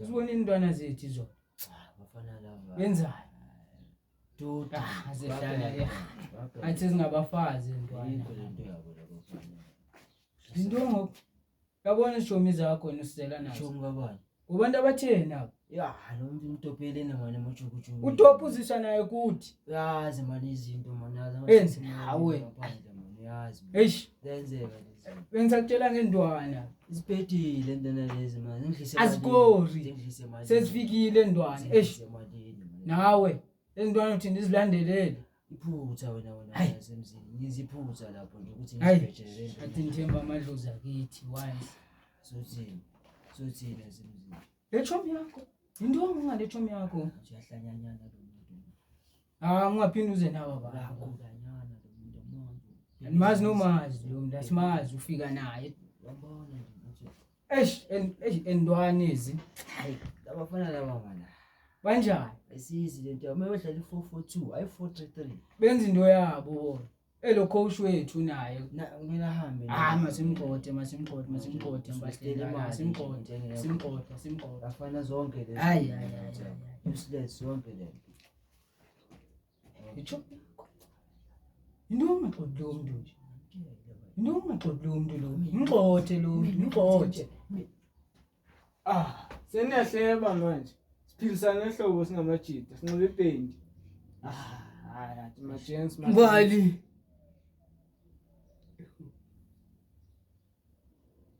Usibona intwana zethu izo. Bafana laba. Benzani? Dudu. Azihlala athi singabafazi intwana. Into yabo labo bafana. Indongo. Yabona ishomi zakho nosizela nazo. Ishomi kabani? Ubantu abathena. Ya, nomntu umtopelene manje mojukujuku. Utopuzisa naye kuthi. Yazi manje izinto manje. Enzi hawe. Yazi. Eish. Lenzeka lezi. Bengisakutshela ngendwana. Isiphetile intwana lezi manje. Ngihlise Azikori. Sesifikile endwana. Eish. Nawe. Endwana uthi ndizilandelele. Iphutha wena yasemzini. Ngiziphutha lapho nje ukuthi ngibhejelele. Athi ngithemba amadlozi akithi wise. Sothina yasemzini. Lechomi yakho. Indongo ngale chomi yakho. Uyahlanyanyana lo muntu. Ungaphinde uze nawe baba. Uyakhulanyana lo muntu manje. Animazi nomazi lo muntu asimazi ufika naye. Yabona nje. Endwane ezi. Hayi, abafana laba mana. Kanjani? Ayisizi lento yami bedlala i442 ayi 433. Benza into yabo. Elo coach wethu naye. Ngina hambe. Masimqothe mbahleli. Simqothe. Afana zonke lezi. Hayi. Useless zonke le. Icho. Indonga xodo umuntu nje. Indonga xodo umuntu lo. Ngixothe. Senehleba manje. Siphilisana ehlobo singamajita, sinqobe ipendi. Hayi, athi ma-gents Mbali.